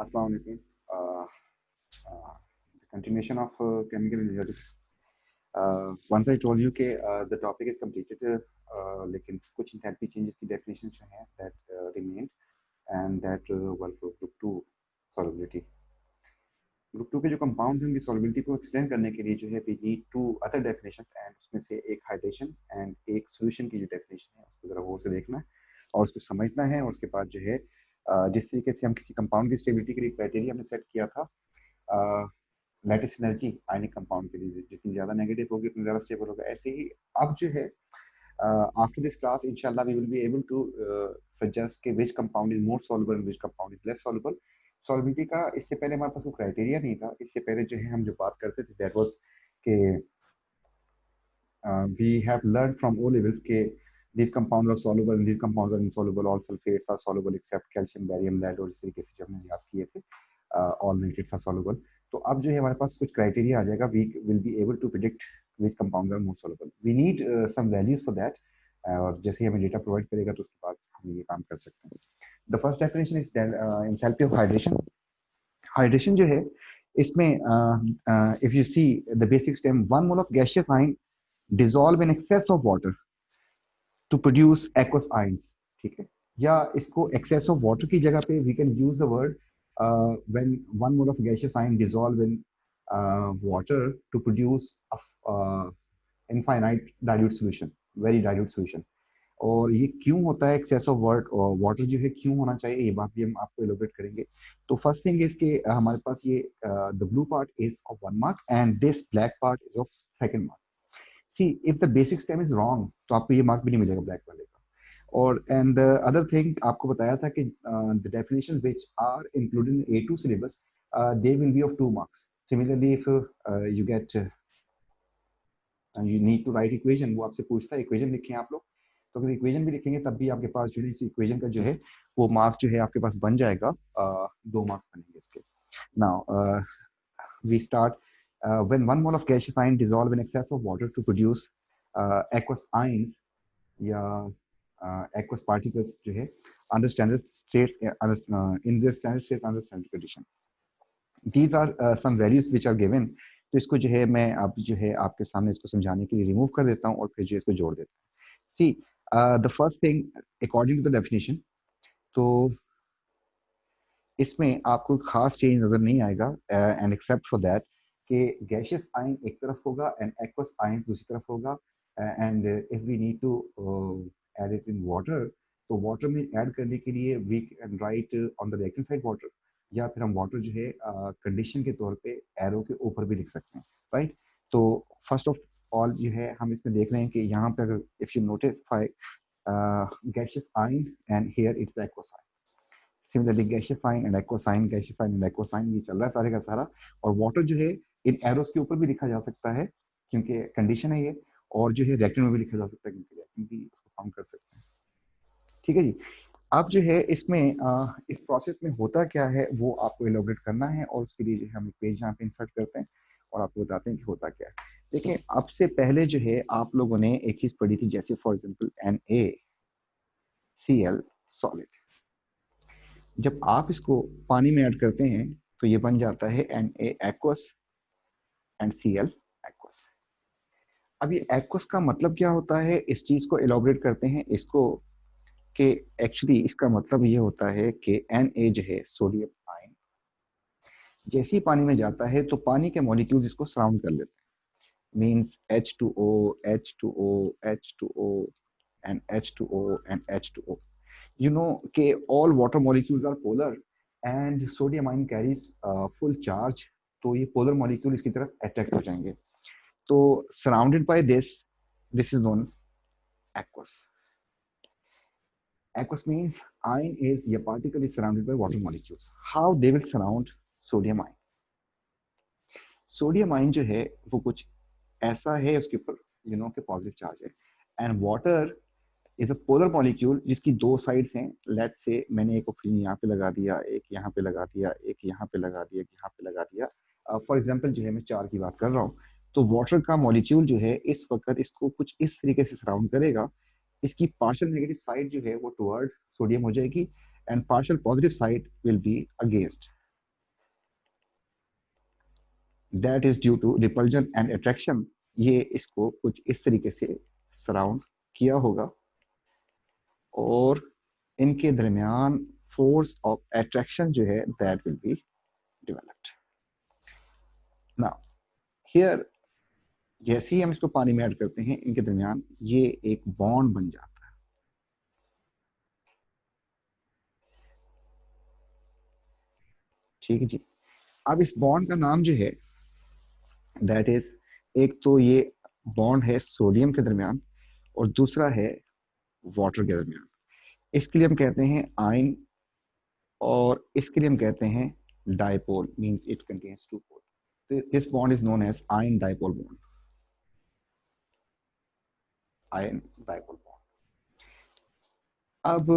Assalamu alaikum. The continuation of chemical energetics. Once I told you कि the topic is completed, लेकिन कुछ enthalpy changes की definition जो है that remained and that were for group 2 solubility. Group 2 के जो compounds हैं उनकी solubility को एक्सप्लेन करने के लिए जो है we need two other definitions and उसमें से एक हाइड्रेशन and एक solution की जो definition है उसको जरा गौर से देखना है और उसको समझना है और उसके बाद जो है जिस तरीके से हम किसी कंपाउंड की स्टेबिलिटी के लिए क्राइटेरिया हमने सेट किया था लैटिस एनर्जी आयनिक कंपाउंड के लिए जितनी ज्यादा नेगेटिव होगी उतनी ज्यादा स्टेबल होगा ऐसे ही अब जो है after this class inshallah we will be able to suggest कि which compound is more soluble and which compound is less soluble. Solubility का इससे पहले हमारे पास कोई क्राइटेरिया नहीं था. इससे पहले जो है हम जो बात करते थे दैट वाज कि we have learned from O levels के these compounds are soluble and these compounds are insoluble. All sulfates are soluble except calcium, barium, lead और इस तरीके से जो हमने याद किए थे all nitrates are soluble. तो अब जो है हमारे पास कुछ क्राइटेरिया आ जाएगा. We will be able to predict which compounds are more soluble. We need some values for that. और जैसे ही हमें डेटा प्रोवाइड करेगा तो उसके बाद हम ये काम कर सकते हैं. The first definition is enthalpy of hydration. Hydration जो है इसमें if you see the basic stem, 1 mole of gaseous ion dissolve in excess of water to produce aqueous ions. ठीक है, या इसको excess of water की जगह पे we can use the word when 1 mole of gaseous ion dissolve in water to produce infinite dilute solution, very dilute solution. और ये क्यों होता है एक्सेस ऑफ वाटर जो है क्यों होना चाहिए ये बात भी हम आपको एलोबरेट करेंगे. तो फर्स्ट थिंग इज के हमारे पास ये the blue part is of 1 mark and this black part is of 2nd mark. See if the basic stem is wrong तो आपको ये मार्क भी नहीं मिलेगा ब्लैक वाले का. और एंड द अदर थिंग आपको बताया था कि the definitions which are included in A2 syllabus they will be of 2 marks. Similarly if you get you need to write equation, वो आपसे पूछता है इक्वेशन लिखें आप लोग. तो अगर इक्वेशन भी लिखेंगे तब भी आपके पास जो है इस इक्वेशन का जो है वो मार्क्स जो है आपके पास बन जाएगा. 2 मार्क्स बनेंगे इसके. Now we start when 1 mole of gaseous ion dissolve in excess of water to produce aqueous ions या aqueous particles जो है under standard states in the standard states under standard condition. These are some values which are given. तो इसको जो है मैं अब जो है आपके सामने इसको समझाने के लिए रिमूव कर देता हूँ और फिर जो इसको जोड़ देता हूँ. See, the first thing according to the definition, तो इसमें आपको खास चेंज नजर नहीं आएगा एंड एक्सेप्ट फॉर दैट कि गैसियस आयन एक तरफ होगा एंड एक्वस आयन दूसरी तरफ होगा. And if we need to add it in water तो वाटर में ऐड करने के लिए we can write on the reactant side water, या फिर हम वाटर जो है कंडीशन के तौर पे एरो के ऊपर भी लिख सकते हैं. राइट. तो फर्स्ट ऑफ ऑल जो है हम इसमें देख रहे हैं कि यहाँ पे अगर if you notify gaseous ion and here it's the aqueous ion. Similarly gaseous ion and aqueous ion, gaseous ion and aqueous ion ये चल रहा है सारे का सारा. और वाटर जो है इन एरोस के ऊपर भी लिखा जा सकता है क्योंकि कंडीशन है ये, और जो है रिएक्टेंट में भी लिखा जा सकता है क्योंकि रिएक्टेंट भी उसको काउंट कर सकते हैं. ठीक है जी. अब जो है इसमें इस प्रोसेस में होता क्या है वो आपको एलोबरेट करना है और उसके लिए जो है हम एक पेज यहाँ पे इंसर्ट करते हैं और आपको बताते हैं कि होता क्या है. देखिए अब से पहले जो है आप लोगों ने एक चीज पढ़ी थी, जैसे फॉर एग्जांपल NaCl सॉलिड. जब आप इसको पानी में ऐड करते हैं तो ये बन जाता है Na aqueous and Cl aqueous. अब ये aqueous का मतलब क्या होता है इस चीज को एलोबरेट करते हैं इसको कि एक्चुअली इसका मतलब ये होता है कि Na जो है सोडियम आयन जैसे ही पानी में जाता है तो पानी के मॉलिक्यूल्स इसको सराउंड कर लेते हैं. Means H2O, H2O, H2O and H2O and H2O. You know कि all water molecules are polar and sodium ion carries full charge. तो ये polar molecule इसकी तरफ attract हो जाएंगे. तो surrounded by this is known aqueous. Aqueous means ion is a particle is surrounded by water molecules. How they will surround sodium ion? Sodium ion जो है वो कुछ ऐसा है उसके ऊपर you know कि positive charge है, and water is a polar molecule जिसकी दो sides हैं. Let's say मैंने एक ऑक्सीजन यहाँ पे लगा दिया, एक यहाँ पे लगा दिया, एक यहाँ पे लगा दिया, एक यहाँ पे लगा दिया. फॉर एग्जांपल जो है मैं 4 की बात कर रहा हूँ. तो वाटर का मॉलिक्यूल जो है इस वक्त इसको कुछ इस तरीके से सराउंड करेगा. इसकी पार्शियल नेगेटिव साइड जो है वो टुवर्ड सोडियम हो जाएगी and partial positive side will be against that is due to repulsion and attraction. ये इसको कुछ इस तरीके से सराउंड किया होगा और इनके दरमियान फोर्स ऑफ अट्रैक्शन जो है that will be developed. Now here जैसे ही हम इसको पानी में ऐड करते हैं इनके दरमियान ये एक बॉन्ड बन जाता है। ठीक है जी। अब इस बॉन्ड का नाम जो है दैट इज, एक तो ये बॉन्ड है सोडियम के दरमियान और दूसरा है वाटर के दरमियान। इसके लिए हम कहते हैं आयन और इसके लिए हम कहते हैं dipole, means it contains two pole. तो this bond is known as ion dipole bond. Ion dipole bond. अब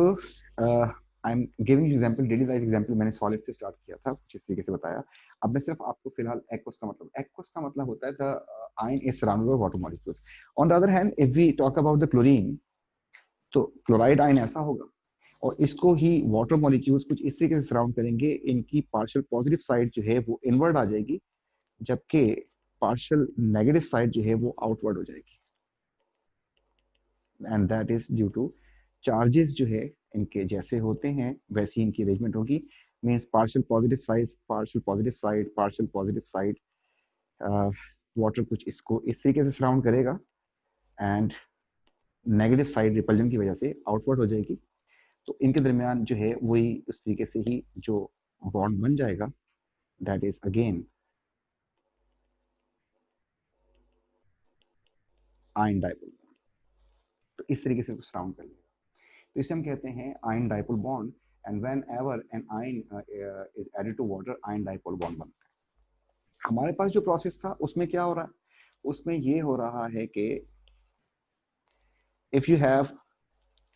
I am giving example, daily life example. मैंने सॉलिड से स्टार्ट किया था, कुछ इस तरीके से बताया। अब मैं सिर्फ आपको फिलहाल एक्वस का मतलब, एक्वस का मतलब होता है the ion is surrounded by water molecules. On the other hand if we talk about the chlorine, तो क्लोराइड आयन ऐसा होगा और इसको ही वाटर मॉलिक्यूल्स कुछ इस तरीके से सराउंड करेंगे, इनकी पार्शियल पॉजिटिव साइड जो है वो इनवर्ड आ जाएगी, जबकि पार्शियल नेगेटिव साइड जो है वो आउटवर्ड हो जाएगी। And that is due two charges जो है इनके जैसे होते हैं वैसी इनकी अरेंजमेंट होगी। Means partial positive side, partial positive side, partial positive side, water कुछ इसको इस तरीके से सराउंड करेगा एंड नेगेटिव साइड रिपल्जन की वजह से आउटवर्ड हो जाएगी। तो इनके दरमियान जो है वही उस तरीके से ही जो बॉन्ड बन जाएगा that is again ion dipole. तो इस तरीके से सराउंड कर लेगा। तो इसे हम कहते हैं ion dipole bond. And whenever an ion is added to water, ion dipole bond बनता है। हमारे पास जो प्रोसेस था उसमें क्या हो रहा है, उसमें ये हो रहा है कि if you have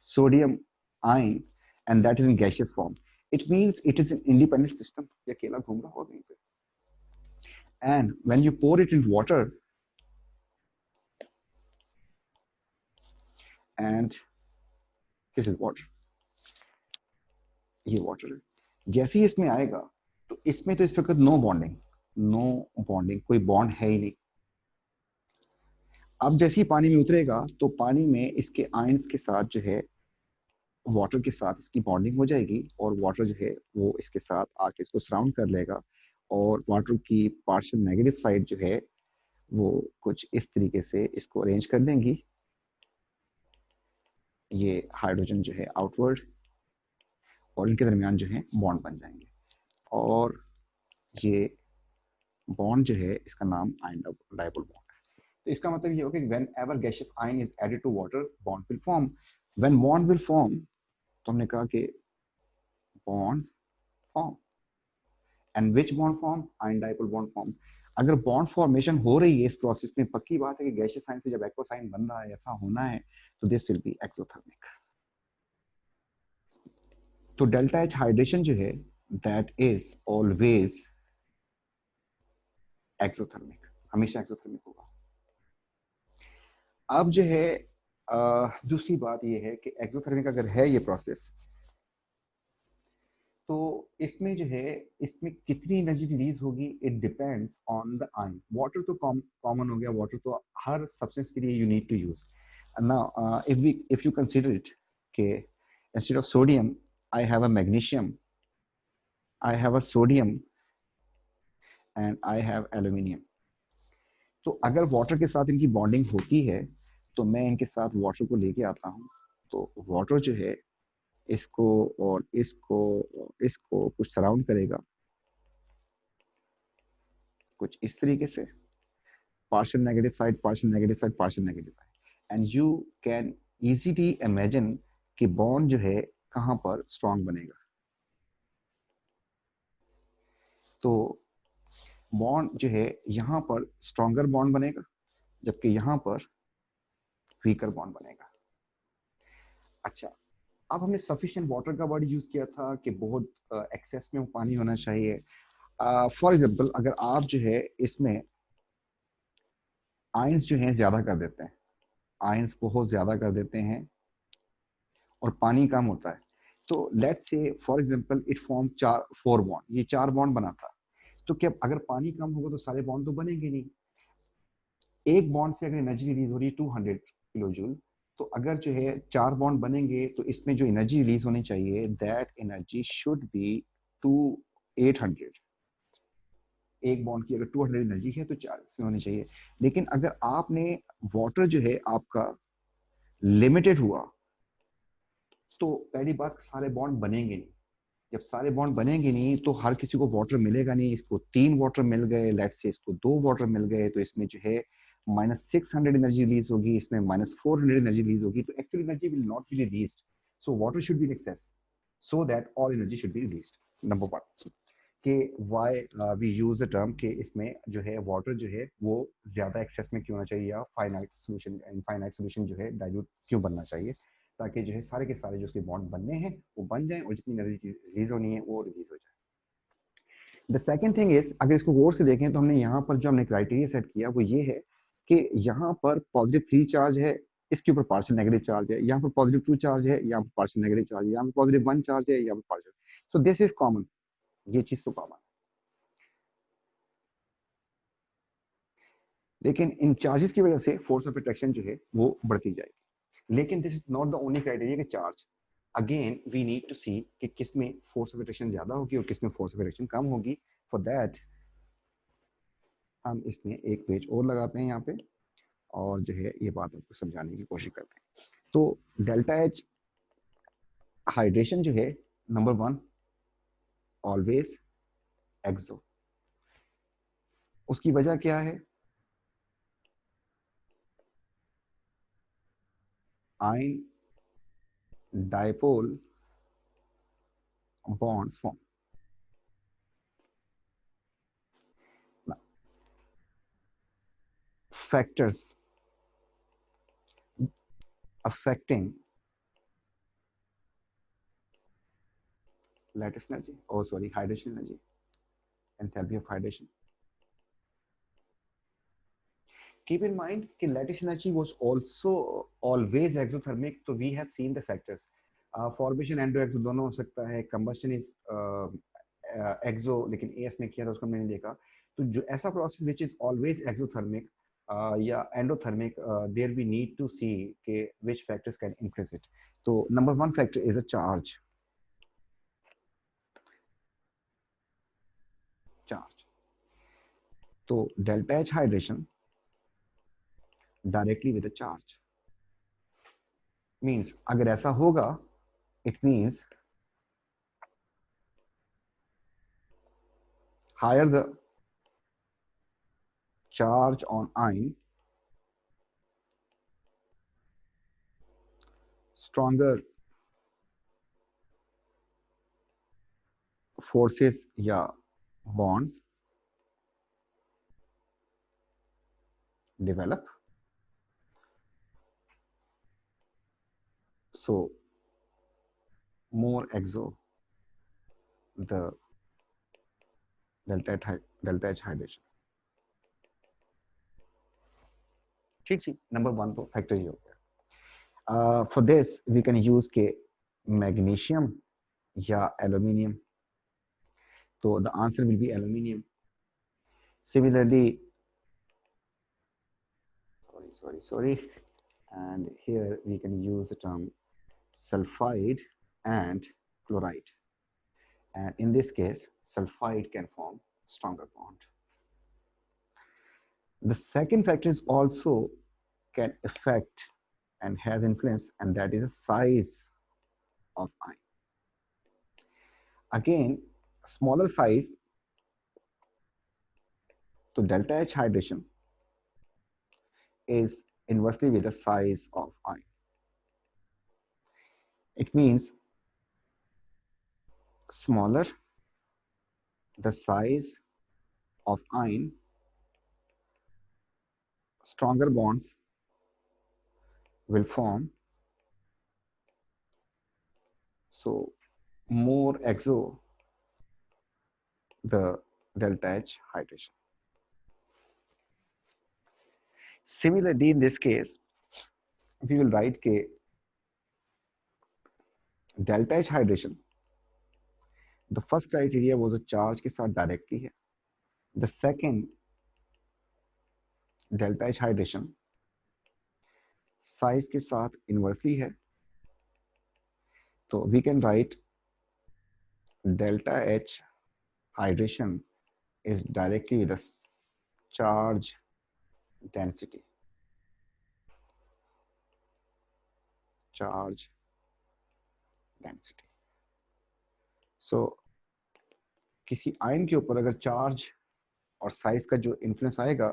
sodium ion and that is in gaseous form, it means it is an independent system, ये अकेला घूम रहा होगा कहीं पे। And when you pour it in water and this is water, ये वाटर है। जैसे ही इसमें आएगा तो इसमें तो इस वक्त नो बॉन्डिंग, नो बॉन्डिंग, कोई बॉन्ड है ही नहीं। अब जैसे ही पानी में उतरेगा तो पानी में इसके आयंस के साथ जो है वाटर के साथ इसकी बॉन्डिंग हो जाएगी और वाटर जो है वो इसके साथ आके इसको सराउंड कर लेगा और वाटर की पार्शियल नेगेटिव साइड जो है वो कुछ इस तरीके से इसको अरेंज कर देंगी। ये हाइड्रोजन जो है आउटवर्ड और इनके दरमियान जो है बॉन्ड बन जाएंगे और ये बॉन्ड जो है इसका नाम आयन डाइपोल बॉन्ड है। तो इसका मतलब ये होगा कि whenever gaseous ion is added to water, bond will form. When bond will form, तो हमने कहा कि bond form. And which bond form? Ion dipole bond form. अगर बॉन्ड फॉर्मेशन हो रही है इस प्रोसेस में, पक्की बात है कि गैसियस आयन से जब एक्वस आयन बन रहा है, ऐसा होना है, तो दिस विल बी एक्सोथर्मिक। तो डेल्टा एच हाइड्रेशन जो है दैट इज ऑलवेज एक्सोथर्मिक, हमेशा एक्सोथर्मिक होगा। अब जो है दूसरी बात ये है कि एक्सोथर्मिक अगर है ये प्रोसेस, तो इसमें जो है इसमें कितनी एनर्जी रिलीज होगी, it depends on the ion. Water तो कॉमन हो गया, वाटर तो हर सब्सटेंस के लिए you need to use. Now if you consider it के instead of sodium I have a magnesium, I have a sodium and I have aluminium. तो अगर वाटर के साथ इनकी बॉन्डिंग होती है तो मैं इनके साथ वाटर को लेके आता हूँ, तो वाटर जो है इसको और इसको और इसको कुछ सराउंड करेगा कुछ इस तरीके से, partial negative side, partial negative side, partial negative side. And you can easily imagine कि बॉन्ड जो है कहां पर स्ट्रांग बनेगा। तो बॉन्ड जो है यहां पर स्ट्रॉन्गर बॉन्ड बनेगा, जबकि यहां पर वीकर बॉन्ड बनेगा। अच्छा, अब हमने सफिशिएंट वाटर का वर्ड यूज किया था कि बहुत एक्सेस में पानी होना चाहिए। फॉर एग्जांपल अगर आप जो है इसमें आयंस जो हैं ज्यादा कर देते हैं, आयंस बहुत ज्यादा कर देते हैं और पानी कम होता है, तो let's say for example it form 4 4 bond, ये 4 बॉन्ड बना था। तो क्या अगर पानी कम होगा तो सारे बॉन्ड तो बनेंगे नहीं। एक बॉन्ड से अगर एनर्जी रिलीज हो रही है 200 किलो जूल, तो अगर जो है चार बॉन्ड बनेंगे तो इसमें जो एनर्जी रिलीज होनी चाहिए that energy should be to 800। एक बॉन्ड की अगर 200 एनर्जी है तो चार इसमें होनी चाहिए। लेकिन अगर आपने वाटर जो है आपका लिमिटेड हुआ, तो पहली बात सारे बॉन्ड बनेंगे नहीं। जब सारे बॉन्ड बनेंगे नहीं तो हर किसी को वाटर मिलेगा नहीं। इसको 3 वाटर मिल गए, लेट्स से इसको 2 वाटर मिल गए, तो इसमें जो है -600 एनर्जी रिलीज होगी, इसमें -400 एनर्जी रिलीज होगी, तो actual energy will not be released. So water should be in excess so that all energy should be released. Number one कि why we use the term कि इसमें जो है वाटर जो है वो ज्यादा एक्सेस में क्यों होना चाहिए, या फाइनाइट सोल्यूशन इनफाइनाइट सोल्यूशन जो है डाइल्यूट क्यों बनना चाहिए, ताकि जो है सारे के सारे जो उसके बॉन्ड बनने हैं वो बन जाएं और जितनी एनर्जी रिलीज होनी है वो रिलीज हो जाए। द सेकेंड थिंग इज, अगर इसको गौर से देखें तो हमने यहाँ पर जो हमने क्राइटेरिया सेट किया वो ये है कि यहाँ पर +3 चार्ज है, इसके ऊपर पार्शियल नेगेटिव चार्ज है, यहाँ पर +2 चार्ज है, यहाँ पर पार्शियल नेगेटिव चार्ज है, यहाँ पर +1 चार्ज है, यहाँ पर partial. So this is common, ये चीज तो कॉमन। लेकिन इन चार्जेस की वजह से फोर्स ऑफ अट्रैक्शन जो है वो बढ़ती जाएगी। लेकिन this is not the only criteria कि charge, again we need to see कि किस में फोर्स ऑफ अट्रैक्शन ज्यादा होगी और किस में फोर्स ऑफ अट्रैक्शन कम होगी। फॉर दैट हम इसमें एक पेज और लगाते हैं यहाँ पे, और जो है ये बात आपको समझाने की कोशिश करते हैं। तो डेल्टा एच हाइड्रेशन जो है, नंबर वन ऑलवेज एक्सो। उसकी वजह क्या है? Ion dipole bonds form. Now, factors affecting lattice energy, oh sorry, hydration energy, enthalpy of hydration. Keep in mind that lattice energy was also always exothermic, so we have seen the factors. Formation endo दोनों हो सकता है, combustion is exo, लेकिन AS में किया था उसको मैंने देखा। तो जो ऐसा process which is always exothermic या endothermic, there we need to see के which factors can increase it. तो number one factor is a charge. तो delta H hydration directly with a charge means, अगर ऐसा होगा it means higher the charge on ion, stronger forces या bonds develop. So more exo the delta H hydration. ठीक ठीक, number one तो factor ही हो गया। For this we can use K magnesium या एल्यूमिनियम, तो the answer will be aluminium. Similarly sorry, and here we can use the term sulfide and chloride, and in this case sulfide can form stronger bond. The second factor is also can affect and has influence, and that is the size of ion. Again, smaller size, so delta H hydration is inversely with the size of ion. It means smaller the size of ion, stronger bonds will form, so more exo the delta H hydration. Similarly, in this case, we will write K delta H hydration. The first criteria was a charge के साथ directly है, the second delta H hydration size के साथ inversely है, तो we can write delta H hydration is directly with the charge density. Charge density. So किसी ion के ऊपर अगर चार्ज और साइज का जो इन्फ्लुएंस आएगा,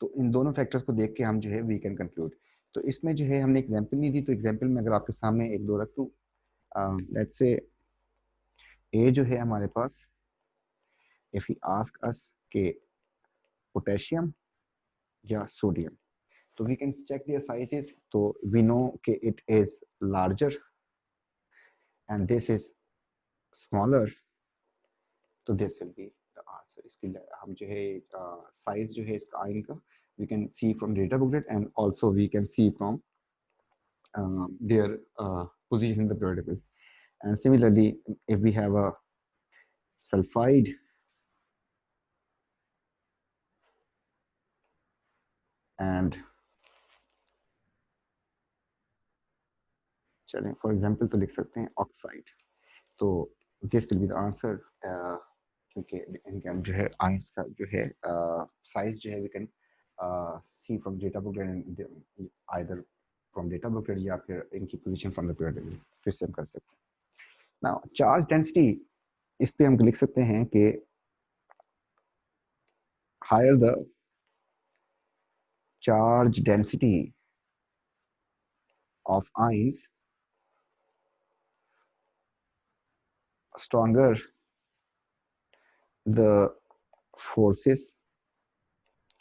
तो इन दोनों फैक्टर्स को देख के हम जो है वी कैन कंक्लूड। तो इसमें जो है हमने एग्जांपल नहीं दी, तो एग्जांपल में अगर आपके सामने एक दो रख दूं, लेट्स से ए जो है हमारे पास, इफ ही आस्क अस के पोटेशियम या सोडियम, तो we can check their sizes, तो वी नो के it is larger and this is smaller, तो this will be the answer. इसके लिए हम जो है साइज जो है इसका आयन का we can see from data booklet and also we can see from their position in the periodic table. And similarly, if we have a sulfide and चलें फॉर एग्जांपल तो लिख सकते हैं ऑक्साइड, तो this will be the answer, क्योंकि इनका जो है आयंस का जो है साइज जो है we can see from data booklet, either from data booklet या फिर इनकी position from the period table, फिर से हम कर सकते हैं। नाउ चार्ज डेंसिटी, इस पे हम लिख सकते हैं कि higher the charge density of ions, stronger the forces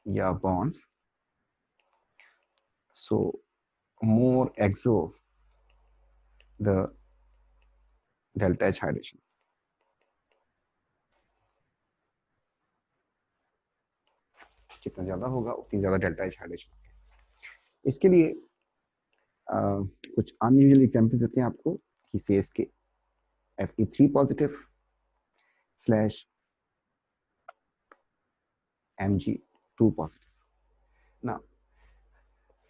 या bonds, so more exo the delta H hydration. जितना ज्यादा होगा उतनी ज्यादा डेल्टा एच हाइड्रेशन। इसके लिए कुछ अनयूजुअल एग्जांपल देते हैं आपको। ही सेज के Fe3 positive slash Mg2 positive. ना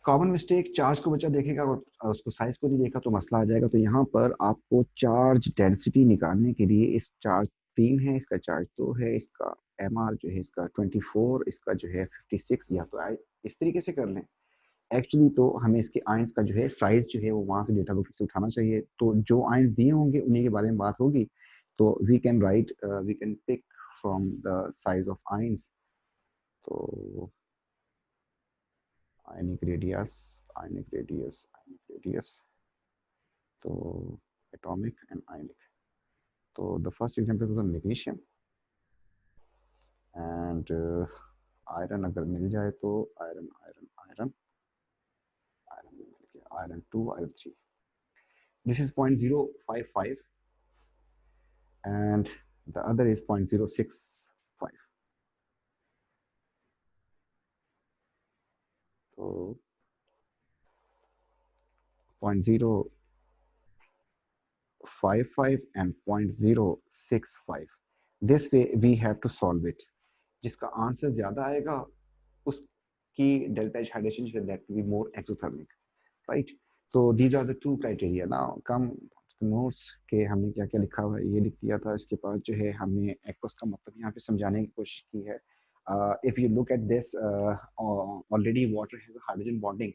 कॉमन मिस्टेक, चार्ज को बच्चा देखेगा और उसको साइज को नहीं देखा तो मसला आ जाएगा। तो यहाँ पर आपको चार्ज डेंसिटी निकालने के लिए, इस चार्ज 3 है, इसका चार्ज 2 है, इसका एमआर जो है इसका 24, इसका जो है 56, या तो इस तरीके से कर लें। एक्चुअली तो हमें इसके आयंस का जो है साइज जो है वो वहां से डेटा बुक से उठाना चाहिए, तो जो आयंस दिए होंगे उन्हीं के बारे में बात होगी। तो we can write, we can pick from the size of ions, तो ionic radius, ionic radius, ionic radius, तो एटॉमिक एंड आयनिक। तो the first example was magnesium and iron अगर मिल जाए तो आयरन आयरन आयरन आयरन मिल गया, iron 2 iron 3, this is 0.055 and the other is 0.065, so 0.055 and 0.065, this way we have to solve it। जिसका answer ज्यादा आएगा उसकी डेल्टा एच हाइड्रेशन जो है that will be more exothermic, right. तो these are the two criteria. Now come notes के हमने क्या क्या लिखा हुआ है, ये लिख दिया था। इसके बाद जो है हमने एक्वस का मतलब यहाँ पे समझाने की कोशिश की है। If you look at this, already water has hydrogen bonding,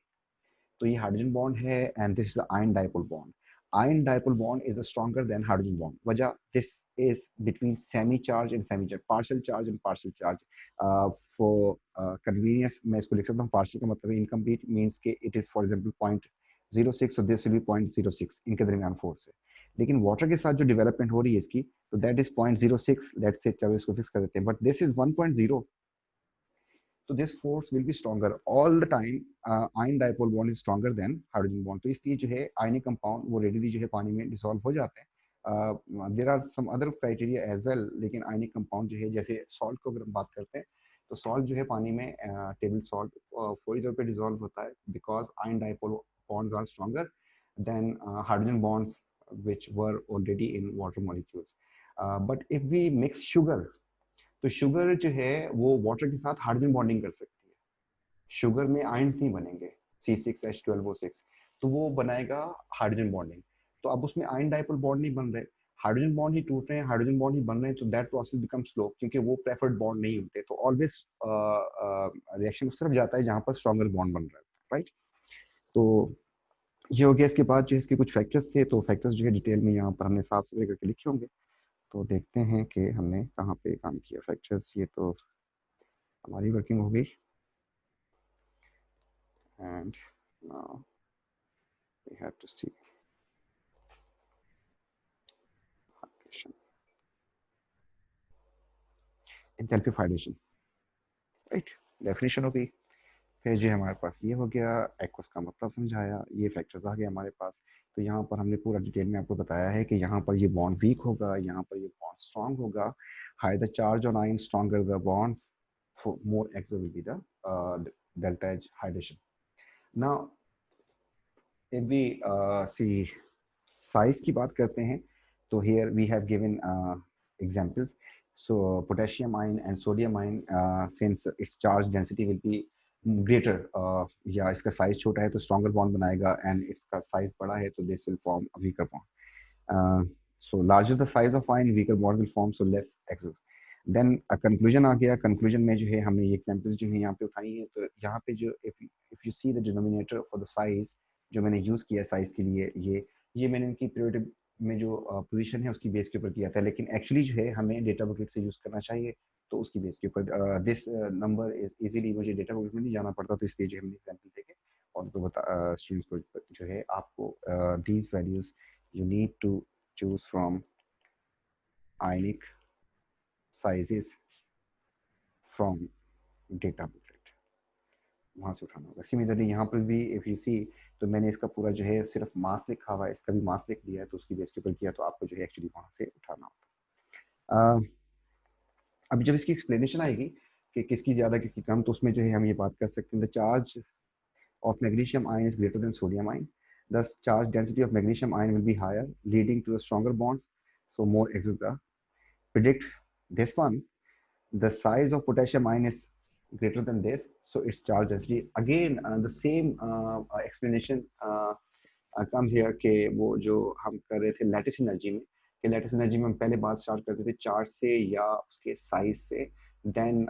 तो ये हाइड्रोजन बॉन्ड है and this is the ion dipole bond. Ion dipole bond is stronger than hydrogen bond. वजह, this is between semi-charge and semi-charge, partial charge and partial charge. For convenience, मैं इसको लिख सकता हूँ partial का मतलब incomplete means के it is for example 0.06, so this will be 0.06 इनके दरमियान फोर्स है। लेकिन वाटर के साथ जो डेवलपमेंट हो रही है इसकी, तो दैट इज 0.06, लेट्स से चलो इसको फिक्स कर देते हैं, बट दिस इज 1.0, तो this force will be stronger all the time. Ion dipole bond is stronger than hydrogen bond, तो इसलिए जो है आयनिक कंपाउंड वो रेडिली जो है पानी में डिसॉल्व हो जाते हैं। There are some other criteria as well, लेकिन आयनिक कंपाउंड जो है, जैसे सॉल्ट को अगर हम बात करते हैं, तो सॉल्ट जो है पानी में टेबल सॉल्ट फौरी तौर पर डिसॉल्व होता है, because ion dipole bonds are stronger than hydrogen bonds which were already in water molecules. But if we mix sugar, तो शुगर जो है वो वाटर के साथ हाइड्रोजन बॉन्डिंग कर सकती है, शुगर में आयंस नहीं बनेंगे, C6H12O6, तो वो बनाएगा हाइड्रोजन बॉन्डिंग। तो अब उसमें आयन डाइपोल बॉन्ड नहीं बन रहे, हाइड्रोजन बॉन्ड ही टूट रहे हैं, हाइड्रोजन बॉन्ड ही बन रहे हैं, तो दैट प्रोसेस बिकम स्लो, क्योंकि वो प्रेफर्ड बॉन्ड नहीं होते। तो ऑलवेज रिएक्शन उस तरफ जाता है जहां पर स्ट्रॉन्गर बॉन्ड बन रहा है, राइट। तो ये हो गया। इसके बाद जो इसके कुछ फैक्टर्स थे, तो फैक्टर्स जो है डिटेल में यहाँ पर हमने साफ सुथरे करके लिखे होंगे। तो देखते हैं कि हमने कहाँ पे काम किया फैक्टर्स। ये तो हमारी वर्किंग हो गई, and now we have to see enthalpy of hydration, right. Definition हो गई। फिर जो हमारे पास ये हो गया, एक्वस का मतलब समझाया, ये फैक्टर्स आ गए हमारे पास। तो यहाँ पर हमने पूरा डिटेल में आपको बताया है कि यहाँ पर ये बॉन्ड वीक होगा, यहाँ पर ये बॉन्ड स्ट्रॉन्ग होगा। High the charge on ion, stronger the bonds, more exo will be the delta H hydration. Now if we see size की बात करते हैं, तो here we have given examples. So potassium ion and sodium ion, since its charge density will be greater, या इसका size छोटा है तो स्ट्रॉन्गर बॉन्ड बनाएगा, एंड इसका साइज बड़ा है तो this will form a weaker bond. So larger the size of ion, weaker bond will form, so less axis. Then conclusion आ गया। कंक्लूजन में जो है हमने ये एग्जांपल्स जो है यहाँ पे उठाई हैं। तो यहाँ पे जो if you see the denominator for the size जो मैंने यूज किया साइज के लिए, ये मैंने इनकी पीरियड में जो पोजीशन है उसकी बेस के ऊपर किया था, लेकिन एक्चुअली जो है हमें डेटा बुकलेट से यूज करना चाहिए। तो उसकी बेस के ऊपर दिस नंबर इजीली मुझे डेटा बुकलेट में नहीं जाना पड़ता, तो इसलिए जो हमने एग्जांपल देके और तो बता स्टूडेंट्स को जो है आपको these values you need to choose from ionic sizes from data booklet, वहां से उठाना होगा। सिमिलरली यहाँ पर भी इफ यू सी, तो मैंने इसका पूरा जो है सिर्फ मास लिखा हुआ है, इसका भी मास लिख दिया है, तो उसकी बेस के ऊपर किया, तो आपको जो है एक्चुअली वहां से उठाना होगा। अब जब इसकी एक्सप्लेनेशन आएगी कि किसकी ज्यादा किसकी कम, तो उसमें जो है हम ये बात कर सकते हैं, the charge of magnesium ion is greater than sodium ion, the charge density of magnesium ion will be higher, leading to a stronger bonds, so more exuda. Predict this one. The size of potassium ion is greater than this, so its charge density. Again, the same explanation comes here कि वो जो हम कर रहे थे lattice energy में, कि lattice energy में हम पहले बात स्टार्ट करते थे चार्ज से या उसके साइज से, देन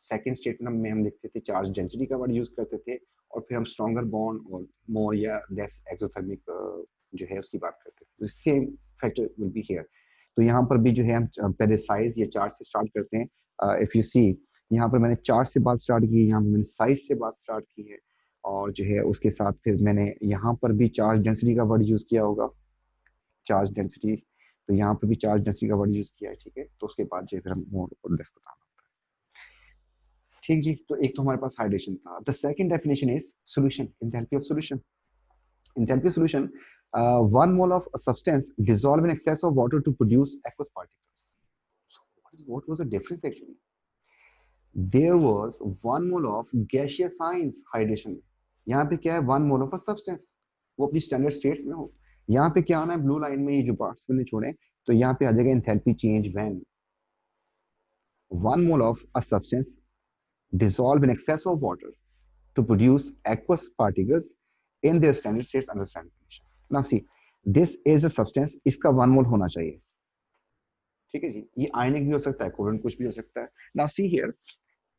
सेकंड स्टेटमेंट में हम लिखते थे चार्ज डेंसिटी का वर्ड यूज करते थे, और फिर हम स्ट्रॉन्गर बॉन्ड और मोर या लेस एक्सोथर्मिक जो है उसकी बात करते थे। तो same factor will be here. तो यहाँ पर भी जो है हम पहले साइज या चार्ज से स्टार्ट करते हैं। इफ यू सी, यहाँ पर मैंने चार्ज से बात स्टार्ट की, यहाँ पर मैंने साइज से बात स्टार्ट की है, और जो है उसके साथ फिर मैंने यहाँ पर भी चार्ज डेंसिटी का वर्ड यूज किया होगा, चार्ज डेंसिटी। तो यहाँ पर भी चार्ज डेंसिटी का वर्ड यूज किया है, ठीक है। तो उसके बाद जो है फिर हम मोर और लेस बताना, ठीक जी। तो एक तो हमारे पास हाइड्रेशन था। The second definition is solution, enthalpy of solution. Enthalpy of solution, one mole of a substance dissolve in excess of water to produce aqueous particles. So what was the difference actually? There was one mole of gaseous ions hydration में। यहाँ पे क्या है, one mole of a substance, वो अपनी standard states में हो। यहाँ पे क्या आना है, ब्लू लाइन में ये जो पार्ट्स मैंने छोड़े, तो यहाँ पे आ जाएगा enthalpy change when one mole of a substance dissolve in excess of water to produce aqueous particles in their standard states under standard condition. Now see, this is a substance, इसका 1 मोल होना चाहिए, ठीक है जी। ये आयनिक भी हो सकता है, कोवेलेंट कुछ भी हो सकता है। नाउ सी हियर,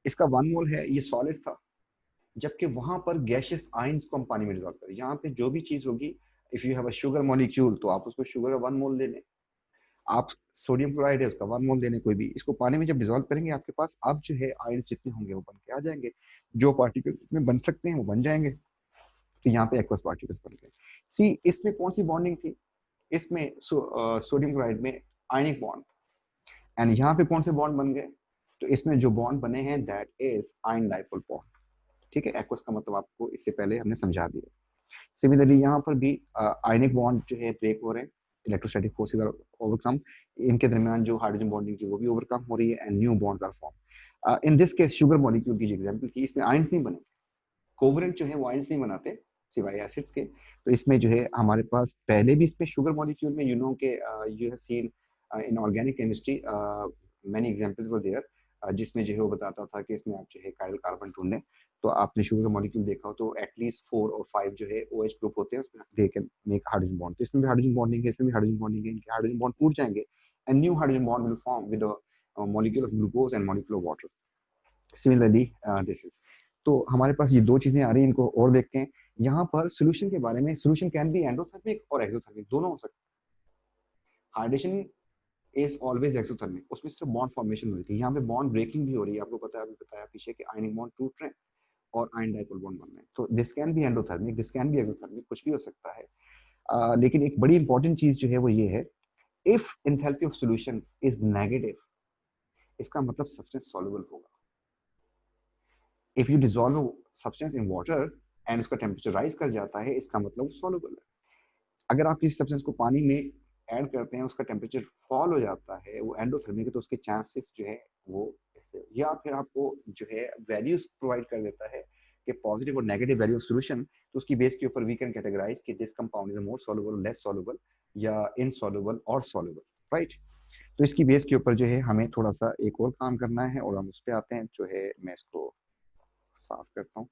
इसका 1 मोल है, ये सॉलिड था, जबकि वहां पर गैशियस आयंस को हम पानी में डिजॉल्व करें। यहाँ पे जो भी चीज होगी, if you have a sugar molecule, तो आप उसको शुगर का 1 मोल ले लें। आप सोडियम क्लोराइड है, उसका 1 मोल लेने, कोई भी, इसको पानी में जब डिजोल्व करेंगे आपके पास अब जो है आयंस जितने होंगे वो बन के आ जाएंगे, जो पार्टिकल्स इसमें बन सकते हैं वो बन जाएंगे। तो यहाँ पे एक्वस पार्टिकल्स बन गए। सी, इसमें कौन सी बॉन्डिंग थी, इसमें सोडियम क्लोराइड में आयनिक बॉन्ड, एंड यहाँ पे कौन से बॉन्ड बन गए, तो इसमें जो बॉन्ड बने हैं that is ion dipole bond, ठीक है। एक्वस का मतलब आपको इससे पहले हमने समझा दिया। सिमिलरली यहाँ पर भी आयनिक बॉन्ड जो है ब्रेक हो रहे हैं, इलेक्ट्रोस्टैटिक फोर्सेस आर ओवरकम, इनके दरमियान जो हाइड्रोजन बॉन्डिंग थी वो भी ओवरकम हो रही है, and new bonds are form. In this case sugar molecule की जो एग्जांपल थी, इसमें आयंस नहीं बने, कोवलेंट जो है वो आयंस नहीं बनाते सिवाय एसिड्स के। तो इसमें जो है हमारे पास पहले भी इसमें शुगर मॉलिक्यूल में यू नो के you have seen in organic chemistry many examples were there, जिसमें जो है वो बताता था कि इसमें आप जो है कायरल कार्बन ढूंढें। तो आपने शुगर का मॉलिक्यूल देखा हो तो एटलीस्ट 4 और 5 जो है OH ग्रुप होते हैं, उसमें they can make hydrogen bond. तो इसमें भी हाइड्रोजन बॉन्डिंग है, इसमें भी हाइड्रोजन बॉन्डिंग है, इनके हाइड्रोजन बॉन्ड टूट जाएंगे and new hydrogen bond will form with molecule of glucose and molecule of water. Similarly this is, तो हमारे पास ये दो चीजें आ रही हैं, इनको और देखते हैं। यहाँ पर सोल्यूशन के बारे में, सोल्यूशन कैन बी एंडोथर्मिक और एक्सोथर्मिक, दोनों हो सकते हैं। हाइड्रेशन इज ऑलवेज एक्सोथर्मिक, उसमें सिर्फ बॉन्ड फॉर्मेशन हो रही थी, यहाँ पे बॉन्ड ब्रेकिंग भी हो रही है। आपको पता है, अभी बताया पीछे कि आयनिक बॉन्ड टूट रहे हैं और आयन डाइपोल बॉन्ड बन रहे हैं। तो this can be endothermic, this can be exothermic, कुछ भी हो सकता है। लेकिन एक बड़ी इंपॉर्टेंट चीज जो है वो ये है, if enthalpy of solution is negative, इसका मतलब सब्सटेंस सॉल्युबल होगा। If you dissolve substance in water and उसका टेम्परेचर राइज कर जाता है, इसका मतलब सॉल्युबल है। अगर आप किसी सब्सटेंस को पानी में ऐड करते हैं, उसका टेम्परेचर फॉल हो जाता है, वो एंडोथर्मिक है, तो उसके चांसेस जो है वो ऐसे, या फिर आपको जो है वैल्यूज प्रोवाइड कर देता है कि पॉजिटिव और नेगेटिव वैल्यू ऑफ सॉल्यूशन, तो उसकी बेस के ऊपर वी कैन कैटेगराइज कि this compound is more soluble, less soluble, या इनसॉल्युबल और सॉल्युबल, राइट। तो इसकी बेस के ऊपर जो है हमें थोड़ा सा एक और काम करना है, और हम उस पर आते हैं, जो है मैं इसको साफ करता हूँ।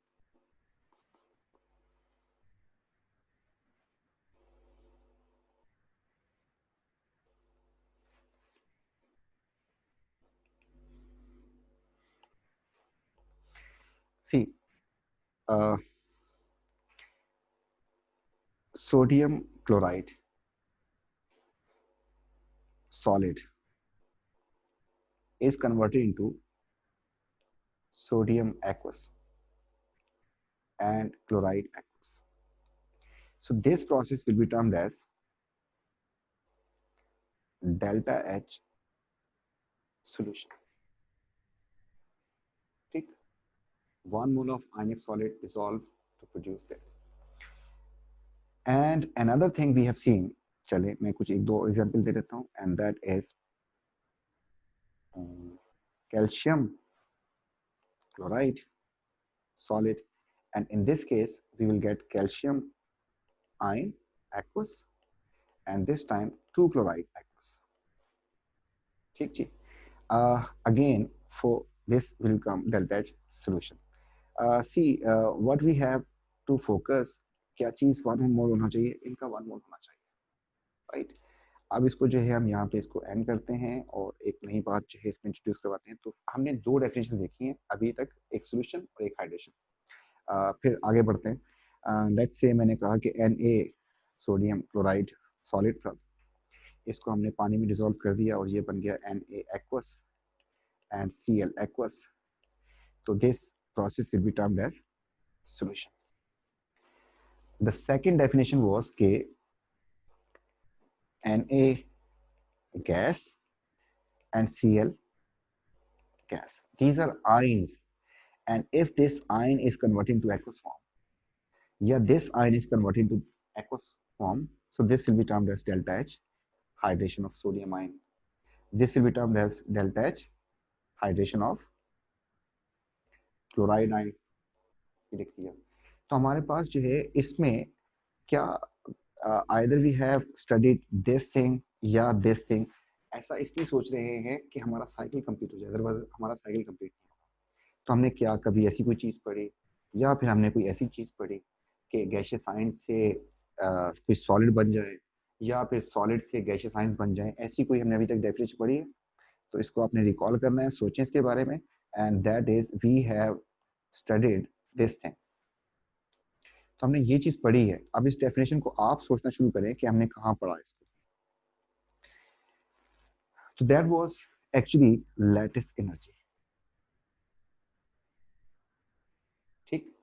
See, sodium chloride solid is converted into sodium aqueous and chloride aqueous. So this process will be termed as delta H solution. ठीक, 1 mole of ionic solid dissolved to produce this. And another thing we have seen, चले मैं कुछ एक दो example दे देता हूँ, and that is calcium chloride solid, and in this case we will get calcium ion aqueous and this time 2 chloride aqueous. ठीक जी। Again, for this will come delta H solution. See, what we have to focus, क्या चीज 1 मोल होना चाहिए, इनका 1 मोल होना चाहिए, right. अब इसको जो है हम यहाँ पे इसको एंड करते हैं और एक नई बात जो है इसमें इंट्रोड्यूस करवाते हैं। तो हमने दो डेफिनेशन देखी हैं अभी तक, एक सोल्यूशन और एक हाइड्रेशन। फिर आगे बढ़ते हैं। लेट्स से मैंने कहा कि Na सोडियम क्लोराइड सॉलिड था, इसको हमने पानी में डिसॉल्व कर दिया और ये बन गया Na aqueous and Cl aqueous. So this process will be termed as solution. The second definition was K Na gas and Cl gas. These are ions, and if this ion is converting to aqueous form, yeah, this ion is converting to aqueous form, so this will be termed as delta H hydration of sodium ion. This will be termed as delta H hydration of chloride ion. लिख दिया। तो हमारे पास जो है इसमें क्या, either we have studied this thing या this thing, ऐसा इसलिए सोच रहे हैं कि हमारा साइकिल कंप्लीट हो जाए, अदरवाइज हमारा साइकिल कंप्लीट नहीं होगा। तो हमने क्या कभी ऐसी कोई चीज़ पढ़ी, या फिर हमने कोई ऐसी चीज़ पढ़ी कि गैशियस आयंस से कोई सॉलिड बन जाए, या फिर सॉलिड से गैशियस आयंस बन जाए, ऐसी कोई हमने अभी तक डेफिनेशन पढ़ी है? तो इसको आपने रिकॉल करना है, सोचें इसके बारे में, and that is we have studied this thing. तो हमने ये चीज पढ़ी है, अब इस डेफिनेशन को आप सोचना शुरू करें कि हमने कहाँ पढ़ा इसको। तो that was actually lattice energy, ठीक।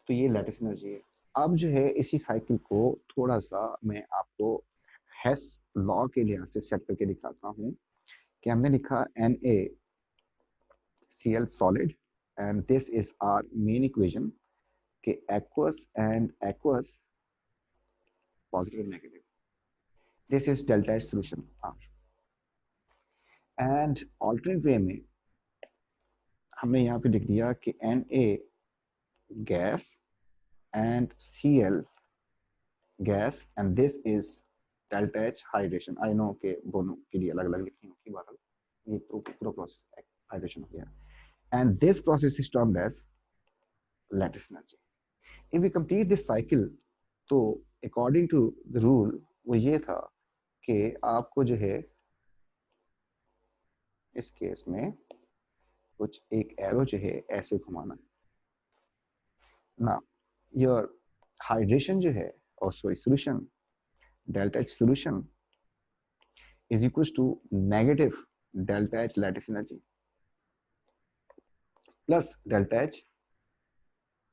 तो ये लैटिस एनर्जी है। अब जो है इसी साइकिल को थोड़ा सा मैं आपको हेस लॉ के लिहाज से सेट करके दिखाता हूँ कि हमने लिखा NaCl solid and this is our main equation कि aqueous and aqueous positive and negative, this is delta H solution R, and alternate way में हमने यहाँ पे लिख दिया कि Na gas and Cl gas and this is delta H hydration. I know कि दोनों के लिए अलग अलग लिखनी होगी बात, ये पूरा प्रोसेस हाइड्रेशन हो गया, and this process is termed as lattice energy. If we complete this cycle, तो अकॉर्डिंग टू द रूल वो ये था कि आपको जो है इस केस में कुछ एक एरो जो है ऐसे घुमाना है ना। योर हाइड्रेशन जो है, और sorry solution, delta H solution is equal to negative delta H lattice energy plus delta H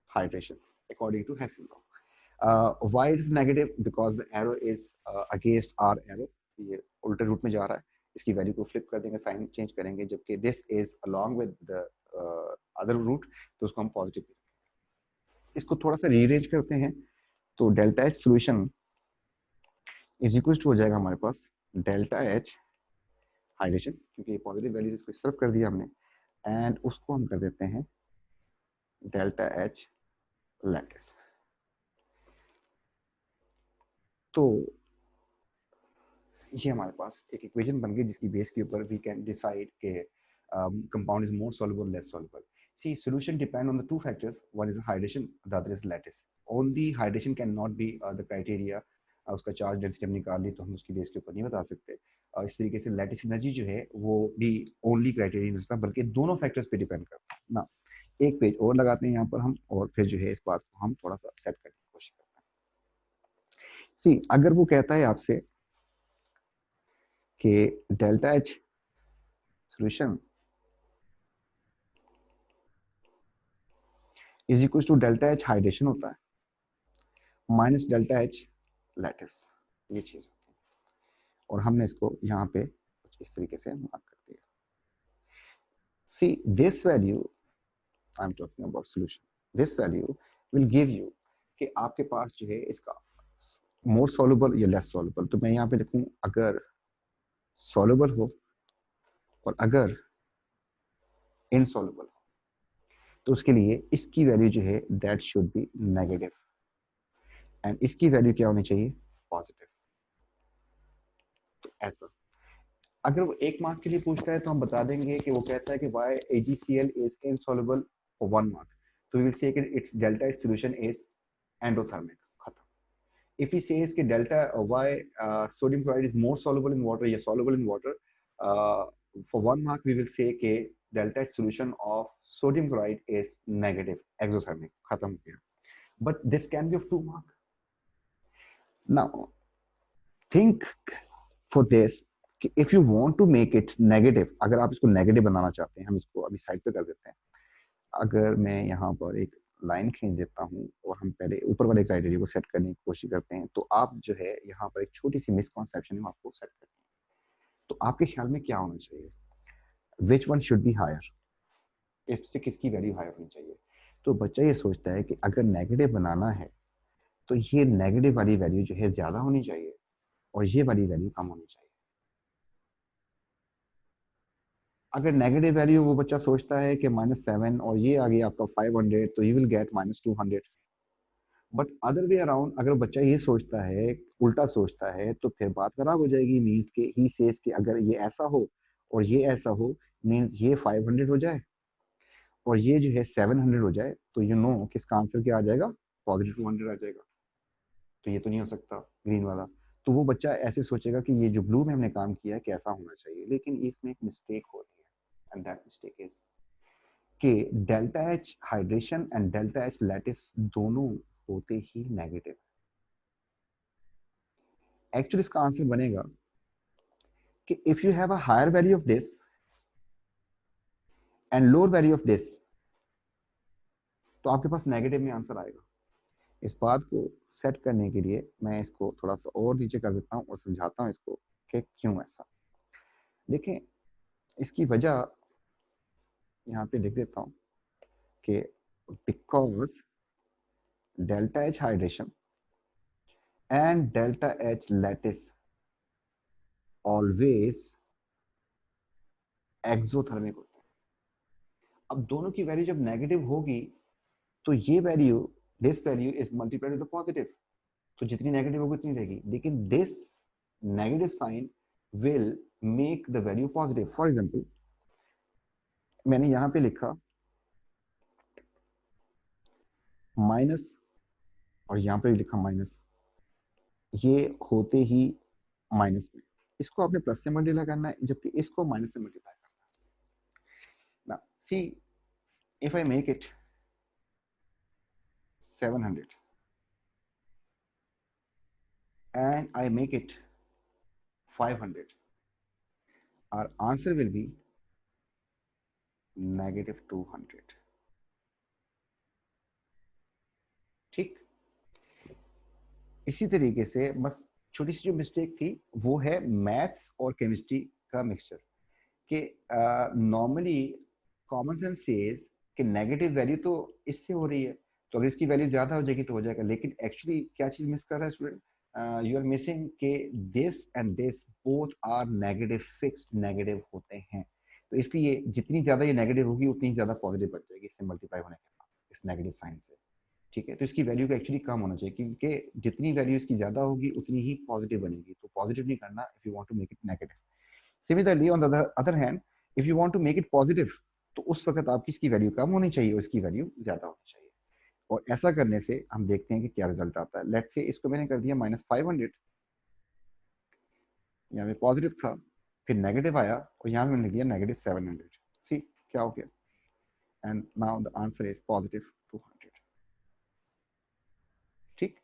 hydration according to Hessel law. Why it is negative? Because the arrow is against our arrow. ये उल्टे root में जा रहा है, इसकी value को flip कर देंगे, साइन चेंज करेंगे, जबकि this is along with the other route, तो उसको हम पॉजिटिव, इसको थोड़ा सा रीअरेंज करते हैं, तो delta H solution is equal to हो जाएगा हमारे पास डेल्टा एच हाइड्रेशन, क्योंकि ये पॉजिटिव वैल्यू इसको सर्व कर दिया हमने, एंड उसको हम कर देते हैं डेल्टा एच लैटिस। तो ये हमारे पास एक इक्वेशन बन गई जिसकी बेस के ऊपर वी कैन डिसाइड के compound is more soluble, less soluble. See, solution depend on the two factors. One is the hydration, the other is lattice. Only hydration cannot be the criteria. उसका charge density हम निकाल ली तो हम उसकी base के ऊपर नहीं बता सकते। इस तरीके से लैटिस एनर्जी जो है वो भी ओनली क्राइटेरिया नहीं हो सकता, बल्कि दोनों फैक्टर्स पे डिपेंड करता है ना। एक पेज और लगाते हैं यहाँ पर हम, और फिर जो है इस बात को हम थोड़ा सा सेट करने की कोशिश करते हैं। सी, अगर वो कहता है आपसे कि delta H solution is equal to delta H hydration होता है माइनस डेल्टा एच लैटिस, ये चीज होती है, और हमने इसको यहाँ पे कुछ इस तरीके से मार्क कर दिया। See this value, I am talking about solution, this value will give you कि आपके पास जो है इसका मोर सॉल्युबल या लेस सॉल्युबल। तो मैं यहाँ पे लिखूं अगर सॉल्युबल हो और अगर इनसॉल्युबल हो, तो उसके लिए इसकी वैल्यू जो है that should be negative, and इसकी वैल्यू क्या होनी चाहिए, पॉजिटिव। तो ऐसा अगर वो एक मार्क के लिए पूछता है तो हम बता देंगे कि वो कहता है कि why AgCl is insoluble for 1 mark, तो we will say कि its delta its solution is endothermic, खत्म। If he says कि delta why sodium chloride is more soluble in water या soluble in water, for 1 mark we will say कि delta its solution of sodium chloride is negative, exothermic, खत्म हो गया। But this can be of 2 mark. Now think for this कि if you want to make it negative, अगर आप इसको negative बनाना चाहते हैं, हम इसको अभी साइड पे कर देते हैं। अगर मैं यहाँ पर एक लाइन खींच देता हूँ और हम पहले ऊपर वाले क्राइटेरिया को सेट करने की कोशिश करते हैं, तो आप जो है यहाँ पर एक छोटी सी मिसकॉन्सेप्शन है आपको सेट करनी है। तो आपके ख्याल में क्या होना चाहिए, which one should be higher, इससे किसकी वैल्यू हायर होनी चाहिए? तो बच्चा ये सोचता है कि अगर नेगेटिव बनाना है तो ये नेगेटिव वाली वैल्यू जो है ज्यादा होनी चाहिए और ये वाली वैल्यू कम होनी चाहिए। अगर नेगेटिव वैल्यू वो बच्चा सोचता है कि -7 और ये आ गया आपका 500, तो you will get -200। But other way around, अगर बच्चा ये सोचता है, उल्टा सोचता है, तो फिर बात खराब हो जाएगी। मीन्स के ही सेज कि अगर ये ऐसा हो और ये ऐसा हो, मीन्स ये 500 हो जाए और ये जो है 700 हो जाए, तो यू नो किसका आंसर क्या आ जाएगा, पॉजिटिव 200 आ जाएगा। तो ये तो नहीं हो सकता ग्रीन वाला। तो वो बच्चा ऐसे सोचेगा कि ये जो ब्लू में हमने काम किया है कैसा होना चाहिए, लेकिन इसमें एक मिस्टेक होती है, एंड दैट मिस्टेक इज कि delta H hydration and delta H lattice दोनों होते ही नेगेटिव। एक्चुअली इसका आंसर बनेगा कि if you have a higher value of this and lower value of this, तो आपके पास नेगेटिव में आंसर आएगा। इस बात को सेट करने के लिए मैं इसको थोड़ा सा और नीचे कर देता हूँ और समझाता हूँ इसको कि क्यों ऐसा। देखें, इसकी वजह यहाँ पे लिख देता हूँ कि because delta H hydration and delta H lattice always exothermic होते हैं। अब दोनों की वैल्यू जब नेगेटिव होगी तो ये value, this value is multiplied with the positive, तो जितनी नेगेटिव होगी उतनी रहेगी। लेकिन this negative sign will make the value positive. For example मैंने यहां पे लिखा माइनस और यहां पे लिखा माइनस, ये होते ही माइनस में, इसको आपने प्लस से मल्टीप्लाई करना है, जबकि इसको माइनस से मल्टीप्लाई करना है। See if I make it 700 and I make it 500, our answer will be -200। ठीक, इसी तरीके से बस छोटी सी जो मिस्टेक थी वो है मैथ्स और केमिस्ट्री का मिक्सचर, कि नॉर्मली कॉमन सेंस सेज कि नेगेटिव वैल्यू तो इससे हो रही है, तो अगर इसकी वैल्यू ज्यादा हो जाएगी तो हो जाएगा, लेकिन एक्चुअली क्या चीज मिस कर रहा है स्टूडेंट, यू आर मिसिंग के this and this both are negative, fixed negative होते हैं, तो इसलिए जितनी ज्यादा ये नेगेटिव होगी उतनी ज्यादा पॉजिटिव बन जाएगी इससे मल्टीप्लाई होने के बाद, इस नेगेटिव साइन से। ठीक है, तो इसकी वैल्यू का एक्चुअली कम होना चाहिए, क्योंकि जितनी वैल्यू इसकी ज्यादा होगी उतनी ही पॉजिटिव बनेगी, तो पॉजिटिव नहीं करना if you want to make it negative. Similarly on the other hand, if you want to make it positive, तो उस वक्त आपकी इसकी वैल्यू कम होनी चाहिए और इसकी वैल्यू ज्यादा होनी चाहिए, और ऐसा करने से हम देखते हैं कि क्या रिजल्ट आता है। लेट्स से इसको मैंने कर दिया -500, यहाँ पे पॉजिटिव था, फिर नेगेटिव आया और यहाँ पे मैंने लिख दिया -700। सी क्या हो गया, and now the answer is +200। ठीक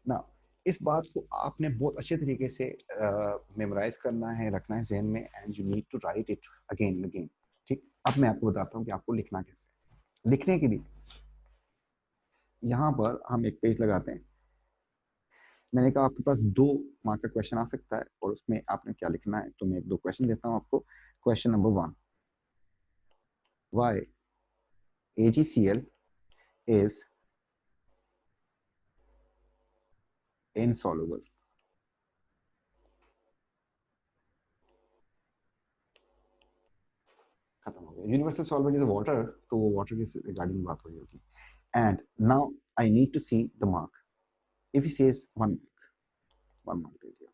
ना, इस बात को आपने बहुत अच्छे तरीके से मेमोराइज करना है, रखना है जहन में, and you need to write it again and again. ठीक, अब मैं आपको बताता हूँ कि आपको लिखना कैसे। लिखने के लिए यहाँ पर हम एक पेज लगाते हैं। मैंने कहा आपके पास 2 मार्क का क्वेश्चन आ सकता है और उसमें आपने क्या लिखना है, तो मैं 1-2 क्वेश्चन देता हूँ आपको। Question number 1, why AgCl is insoluble। खत्म हो गया। यूनिवर्सल सॉल्वेंट इज वाटर, तो वो वाटर के रिगार्डिंग बात हो रही होगी। And now I need to see the mark. If he says 1 mark दे दिया,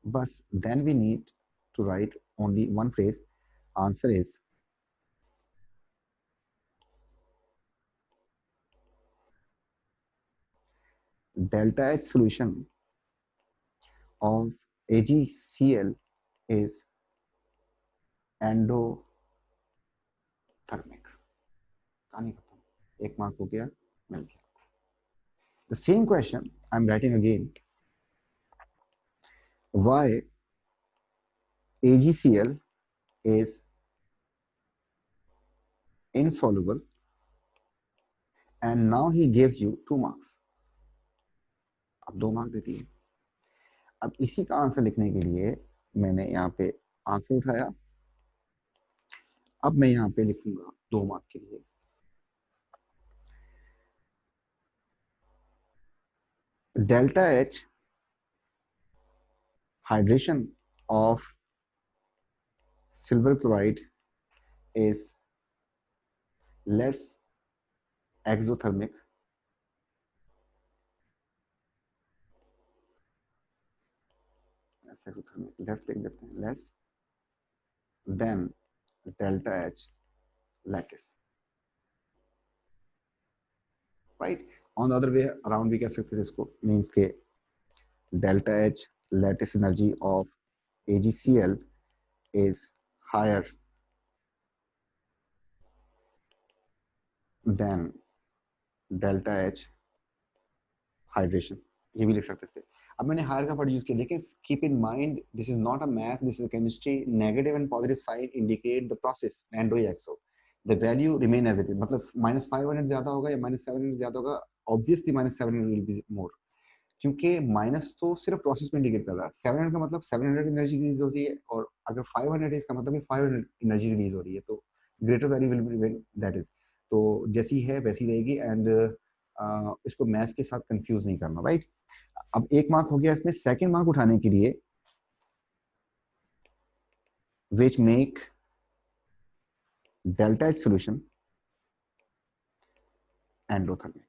बस then we need to write only one phrase, answer is delta H solution of AgCl is endothermic। कहानी खत्म, 1 मार्क हो गया, मिल गया। The same question I'm writing again, why AgCl is insoluble, and now he gives you 2 marks। अब 2 mark दे दिए। अब इसी का आंसर लिखने के लिए मैंने यहाँ पे आंसर उठाया। अब मैं यहाँ पे लिखूंगा 2 मार्क के लिए, delta H hydration of silver chloride is less exothermic less लिख देते हैं, less than delta H lattice. Right, on the other way around भी कह सकते थे इसको, मीन्स के delta H lattice energy of AgCl is higher than delta H hydration, ये भी लिख सकते थे। अब मैंने हायर का वर्ड यूज किया, देखिए keep in mind this is not a math, this is chemistry. Negative and positive sign indicate the process endo exo, the value remain as it is, मतलब -500 ज्यादा होगा या -700 ज्यादा होगा, ऑब्वियसली -700 विल बी मोर, क्योंकि माइनस तो सिर्फ प्रोसेस में इंडिकेट कर रहा है। 700 का मतलब 700 एनर्जी रिलीज होती है, और अगर 500 है इसका मतलब 500 एनर्जी रिलीज हो रही है, तो greater value will be that is, तो जैसी है वैसी रहेगी, एंड इसको मैथ्स के साथ कंफ्यूज नहीं करना। राइट, अब 1 मार्क हो गया। इसमें सेकंड मार्क उठाने के लिए, which make delta H solution endothermic,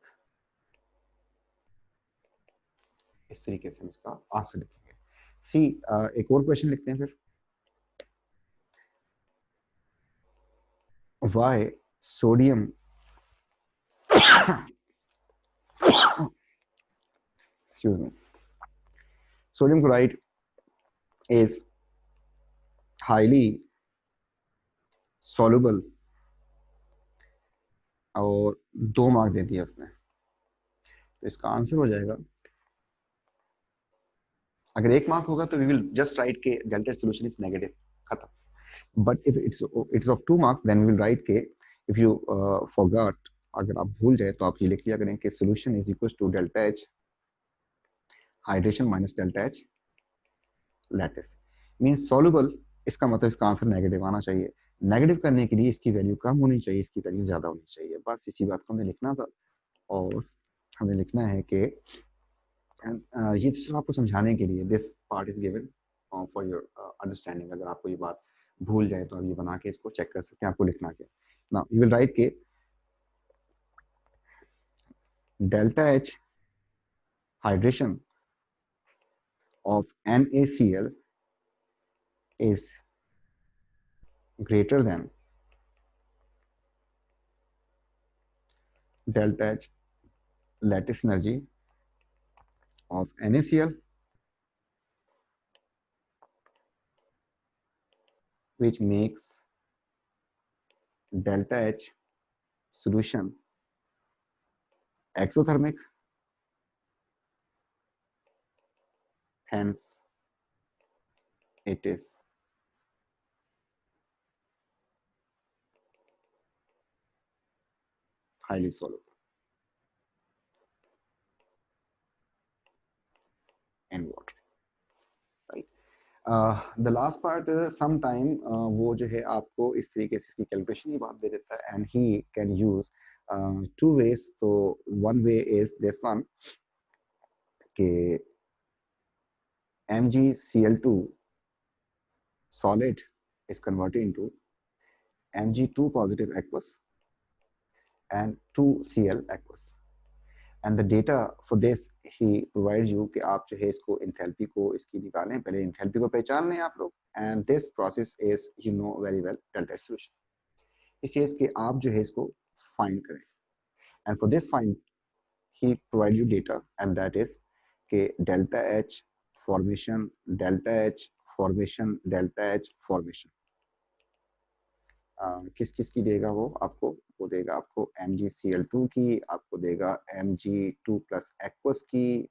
इस तरीके से हम इसका आंसर लिखेंगे। सी एक और क्वेश्चन लिखते हैं फिर। why sodium excuse me, sodium chloride is highly soluble, और 2 मार्क दे दिया उसने। तो इसका आंसर हो जाएगा, अगर 1 मार्क होगा तो वी विल जस्ट राइट के डेल्टा सोल्यूशन इज नेगेटिव, खत्म। But if it's of 2 marks then we will write के इफ यू फॉरगॉट, अगर आप भूल जाए तो आप ये लिख लिया करें कि solution is equal to delta H hydration minus delta H lattice, means soluble. इसका मतलब इसका आंसर नेगेटिव आना चाहिए। नेगेटिव करने के लिए इसकी वैल्यू कम होनी चाहिए, इसकी वैल्यू ज्यादा होनी चाहिए, बस इसी बात को हमें लिखना था। और हमें लिखना है कि ये सिर्फ आपको समझाने के लिए, this part is given for your understanding. अगर आपको ये बात भूल जाए तो आप ये बना के इसको चेक कर सकते हैं, आपको लिखना क्या। नाउ यू विल राइट के delta H hydration of NaCl is greater than delta H lattice energy of NaCl, which makes delta H solution exothermic, hence it is highly soluble in water, right? The last part, sometime वो जो है आपको इस तरीके से इसकी calculation की बात दे देता है, and he can use 2 ways. So one way is this one कि MgCl2 solid is converted into Mg2 positive aqueous and 2Cl aqueous. And the data for this he provides you कि आप जो है इसको इंथैल्पी को इसकी निकालें, पहले इंथैल्पी को पहचान लें आप लोग, and this process is you know very well delta solution. इसी इसके आप जो है इसको फाइंड करें, and for this find he provide you data, and that is कि delta H formation, delta H formation, delta H formation. किस किस की देगा वो देगा आपको MgCl2 की, आपको देगा Mg2 प्लस एक्वस की,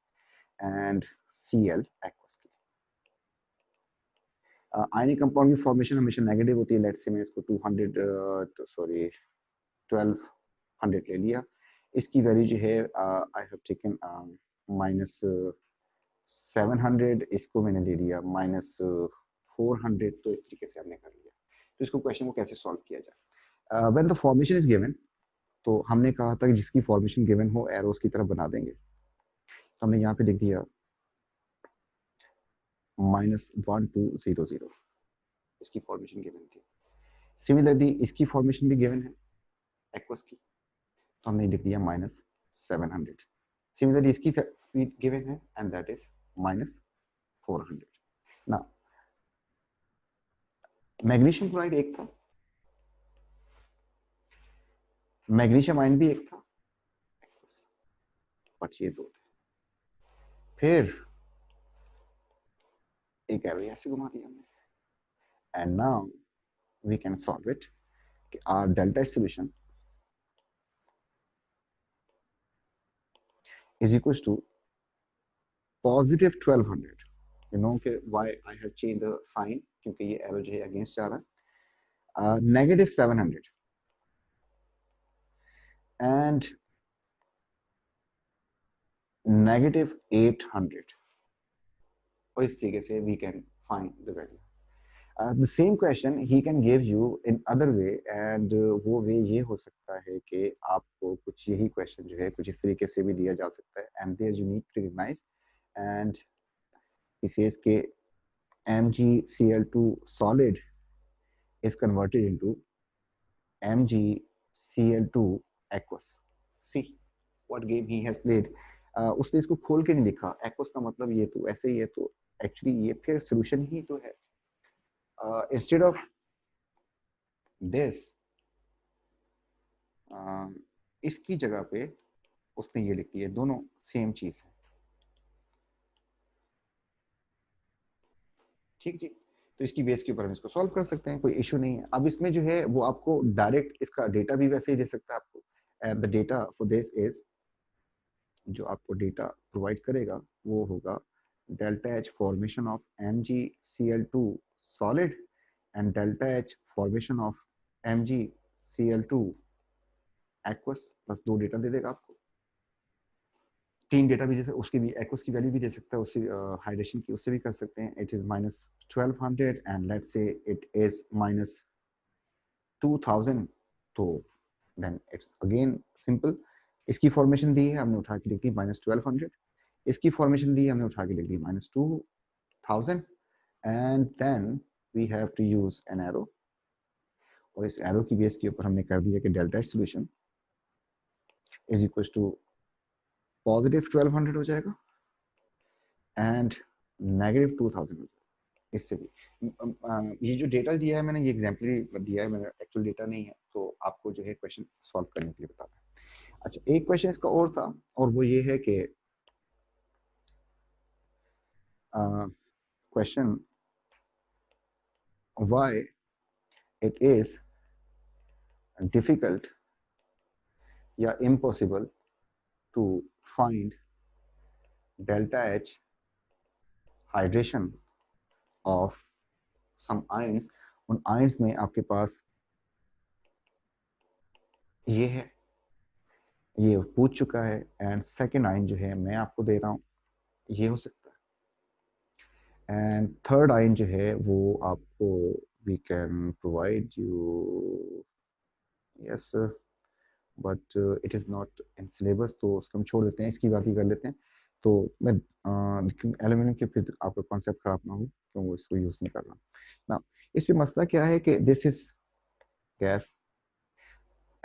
एंड Cl एक्वस की। आयनिक कंपाउंड की फॉर्मेशन हमेशा नेगेटिव होती है। लेट्स से मैं इसको 1200 ले लिया। इसकी वैल्यू जो है आई हैव टेकन -700, इसको मैंने ले लिया -400। तो इस तरीके से हमने कर लिया। तो इसको क्वेश्चन को कैसे सॉल्व किया जाए, when the formation is given, तो हमने कहा था कि जिसकी फॉर्मेशन गिवन हो एरोस की तरफ बना देंगे। तो हमने यहाँ पे लिख दिया -1200, इसकी फॉर्मेशन गिवन थी। सिमिलरली इसकी फॉर्मेशन भी गिवन है एक्वस की, तो हमने लिख दिया -700। सिमिलरली इसकी गिवन है एंड दैट इज -400। ना मैग्नीशियम क्लोराइड एक था, मैग्नीशियम आयन भी एक था, बट ये दो थे। फिर एक एरो ऐसे घुमा दिया हमने, and now we can solve it. Our delta H solution is equals to positive 1200. You know why I have changed the sign, क्योंकि ये एरो जो है अगेंस्ट जा रहा है। -700 and -800, और इस तरीके से we can find the value. The same question he can give you in other way, and वो वे ये हो सकता है कि आपको कुछ यही क्वेश्चन जो है कुछ इस तरीके से भी दिया जा सकता है, and there you need to recognize, and he says कि MgCl2 solid is converted into MgCl2 aqueous. See what game he has played. उसने इसको खोल के नहीं लिखा, aqueous का मतलब ये तो ऐसे ही है, तो एक्चुअली ये फिर सोल्यूशन ही तो है। Instead of this इसकी जगह पे उसने ये लिख दिया, दोनों सेम चीज है। ठीक जी। तो इसकी बेस के ऊपर हम इसको सॉल्व कर सकते हैं, कोई इशू नहीं है। अब इसमें जो है वो आपको डायरेक्ट इसका डेटा भी वैसे ही दे सकता है आपको। And the data for this is, जो आपको डेटा प्रोवाइड करेगा वो होगा delta H formation of MgCl2 solid and delta H formation of MgCl2 aqueous. बस दो डेटा दे देगा आपको। तीन डेटा भी जैसे उसकी भी एक्वस की वैल्यू भी दे सकता है, उससे हाइड्रेशन की उससे भी कर सकते हैं। It is -1200 and let's say it is -2000। तो देन इट्स अगेन सिंपल। इसकी फॉर्मेशन दी है, हमने उठा के लिख दी -1200। इसकी फॉर्मेशन दी है, हमने उठा के लिख दी -2000। And then we have to use an arrow, और इस एरो की बेस के ऊपर हमने कर दिया कि delta H solution is equal to +1200 हो जाएगा एंड -2000 हो जाएगा। इससे भी ये जो डेटा दिया है मैंने, ये एग्जाम्पलरी दिया है मैंने, एक्चुअल डेटा नहीं है, तो आपको जो है क्वेश्चन सॉल्व करने के लिए बता रहा है। अच्छा, एक क्वेश्चन इसका और था, और वो ये है कि question why it is difficult या impossible to find delta H hydration of some ions. उन आयंस में आपके पास ये है, ये पूछ चुका है, एंड सेकेंड आयन जो है मैं आपको दे रहा हूँ, ये हो सकता है। एंड थर्ड आयन जो है वो आपको we can provide you, yes, but it is not in syllabus, तो उसको हम छोड़ देते हैं, इसकी बात ही कर लेते हैं। तो मैं एल्यूमिनियम के फिर आपका कॉन्सेप्ट खराब ना हो, तो वो इसको यूज़ नहीं कर रहा ना। इस पे मसला क्या है कि this is gas,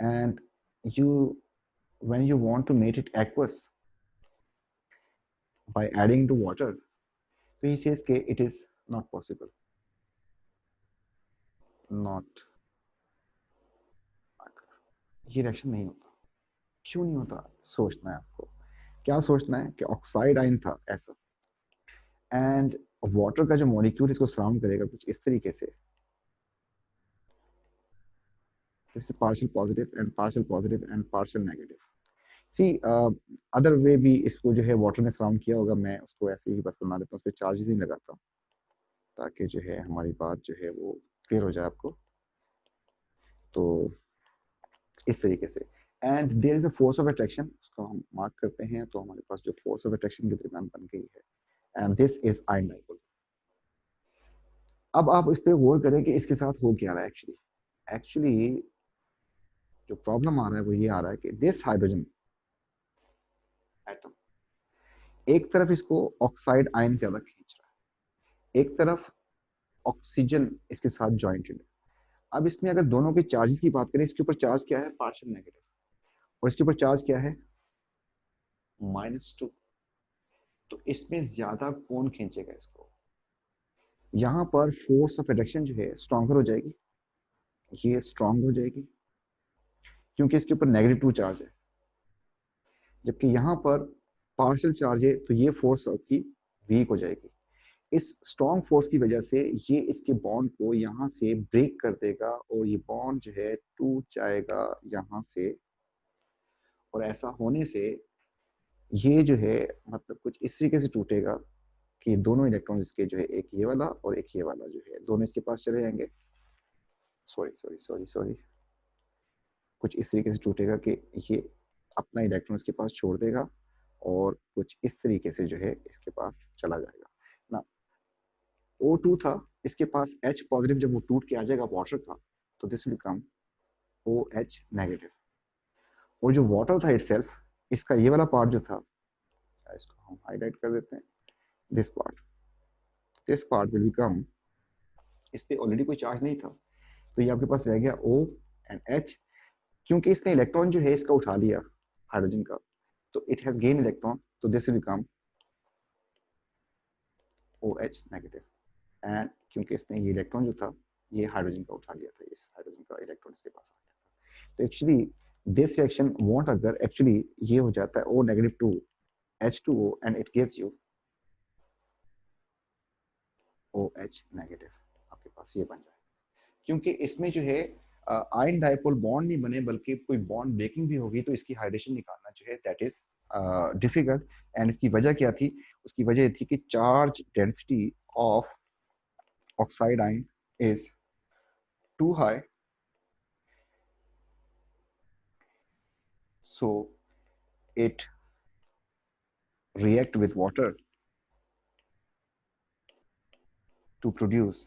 and you when you want to make it aqueous by adding to water, so he says कि it is not possible, not, ये रिएक्शन नहीं होता। क्यों नहीं होता? सोचना है आपको। क्या सोचना है कि ऑक्साइड आयन था ऐसा, एंड वाटर का जो मॉलिक्यूल इसको सराउंड करेगा कुछ इस तरीके से, this is partial positive and partial negative. See other way भी इसको जो है वाटर ने सराउंड किया होगा, मैं उसको ऐसे ही बस बना देता हूँ, उस पर चार्जेस नहीं लगाता, ताकि जो है हमारी बात जो है वो क्लियर हो जाए आपको। तो इस तरीके से, and there is a force of attraction, उसको हम मार्क करते हैं, तो हमारे पास जो फोर्स ऑफ अट्रैक्शन के दरमियान बन गई है, and this is ion dipole. अब आप इस पे गौर करें कि इसके साथ हो क्या रहा है। एक्चुअली एक्चुअली जो प्रॉब्लम आ रहा है वो ये आ रहा है कि दिस हाइड्रोजन एटम एक तरफ इसको ऑक्साइड आयन ज्यादा खींच रहा है, एक तरफ ऑक्सीजन इसके साथ ज्वाइंटेड है। अब इसमें अगर दोनों के चार्जेस की बात करें, इसके ऊपर चार्ज क्या है? Partial negative. और इसके ऊपर चार्ज क्या है? -2। तो इसमें ज्यादा कौन खींचेगा इसको? यहाँ पर फोर्स ऑफ एट्रैक्शन जो है स्ट्रॉन्गर हो जाएगी, ये स्ट्रॉन्ग हो जाएगी क्योंकि इसके ऊपर -2 चार्ज है, जबकि यहाँ पर पार्शियल चार्ज है, तो ये फोर्स आपकी वीक हो जाएगी। इस स्ट्रॉन्ग फोर्स की वजह से ये इसके बॉन्ड को यहाँ से ब्रेक कर देगा, और ये बॉन्ड जो है टूट जाएगा यहाँ से, और ऐसा होने से ये जो है मतलब कुछ इस तरीके से टूटेगा कि दोनों इलेक्ट्रॉन इसके जो है, एक ये वाला और एक ये वाला जो है, दोनों इसके पास चले जाएंगे। सॉरी सॉरी सॉरी सॉरी, कुछ इस तरीके से टूटेगा कि ये अपना इलेक्ट्रॉन इसके पास छोड़ देगा, और कुछ इस तरीके से जो है इसके पास चला जाएगा ना। O2 था, इसके पास H पॉजिटिव, जब वो टूट के आ जाएगा वाटर का, तो this will come OH negative. और जो वाटर था इटसेल्फ, इसका ये वाला पार्ट जो था, इसको हम हाईलाइट कर देते हैं, दिस पार्ट विल बिकम, इस पे ऑलरेडी कोई चार्ज नहीं था, तो ये आपके पास रह गया O एंड H। क्योंकि इसने इलेक्ट्रॉन जो है इसका उठा लिया हाइड्रोजन का, तो इट हैज गेन इलेक्ट्रॉन, तो this will become OH negative. And क्योंकि इसने ये इलेक्ट्रॉन जो था ये हाइड्रोजन का उठा लिया था, इस हाइड्रोजन का इलेक्ट्रॉन इसके पास आ गया था। तो एक्चुअली दिस रिएक्शन वॉन्ट अगर एक्चुअली ये हो जाता है O negative two H2O and it gives you OH negative, आपके पास ये बन जाए। क्योंकि इसमें जो है आयन डाइपोल बॉन्ड नहीं बने बल्कि कोई बॉन्ड ब्रेकिंग भी होगी, तो इसकी हाइड्रेशन निकालना जो है दैट इज डिफिकल्ट। एंड इसकी वजह क्या थी? उसकी वजह थी कि charge density of oxide ion is too high, so it react with water to produce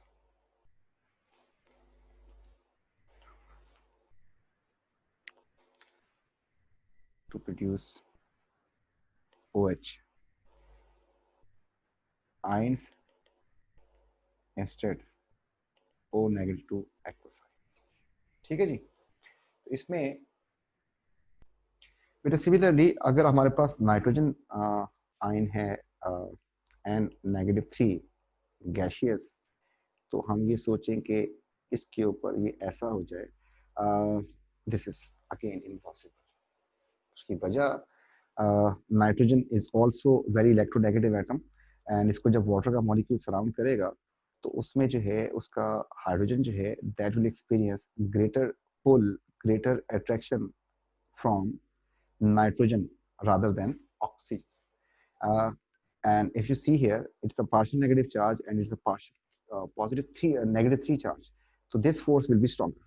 OH ions instead O negative two aqueous ions। ठीक है जी। तो इसमें बेटा सिमिलरली अगर हमारे पास नाइट्रोजन आयन है N नेगेटिव थ्री गैशियस, तो हम ये सोचें कि इसके ऊपर ये ऐसा हो जाए, दिस इज अगेन इम्पॉसिबल। उसकी वजह nitrogen is also very electronegative atom, and इसको जब वाटर का मॉलिक्यूल सराउंड करेगा तो उसमें जो है उसका हाइड्रोजन जो है that will experience greater pull, greater attraction from nitrogen rather than oxygen. And if you see here, it's a partial negative charge and it's a partial positive three, negative three charge. So this force will be stronger.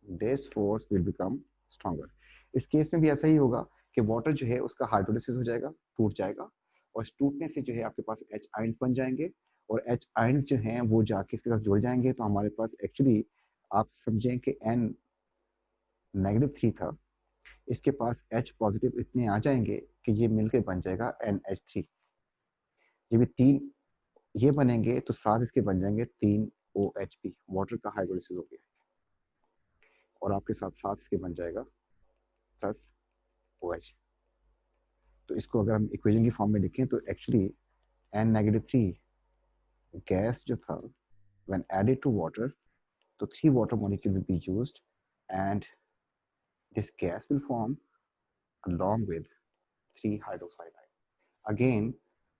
This force will become stronger. इस case में भी ऐसा ही होगा कि water जो है उसका hydrolysis हो जाएगा, टूट जाएगा, और इस टूटने से जो है आपके पास H आयंस बन जाएंगे, और H आयंस जो हैं वो जाके इसके साथ जुड़ जाएंगे, तो हमारे पास एक्चुअली आप समझें कि N नेगेटिव थ्री था, इसके पास H पॉजिटिव इतने आ जाएंगे कि ये मिलकर बन जाएगा NH3। जब ये तीन ये बनेंगे तो साथ इसके बन जाएंगे तीन OHP, वाटर का हाइड्रोलिसिस हो गया, और आपके साथ साथ इसके बन जाएगा प्लस OH। तो इसको अगर हम इक्वेशन की फॉर्म में लिखें तो actually N negative three gas जो था when added to water, तो 3 water molecule will be used and this gas will form along with 3 hydroxide ion। Again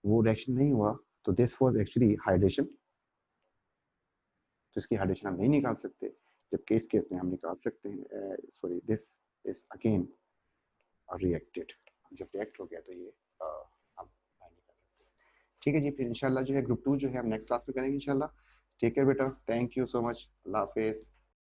वो रिएक्शन नहीं हुआ, तो दिस वाज एक्चुअली हाइड्रेशन, तो इसकी हाइड्रेशन हम नहीं निकाल सकते, जबकि इस केस में हम निकाल सकते हैं। Sorry, this is again reacted, जब रिएक्ट हो गया तो ये हम नहीं निकाल सकते। ठीक है जी, फिर इंशाल्लाह जो है ग्रुप 2 जो है हम नेक्स्ट क्लास में करेंगे इंशाल्लाह। टेक केयर बेटा, थैंक यू सो मच, अल्लाह हाफिज़।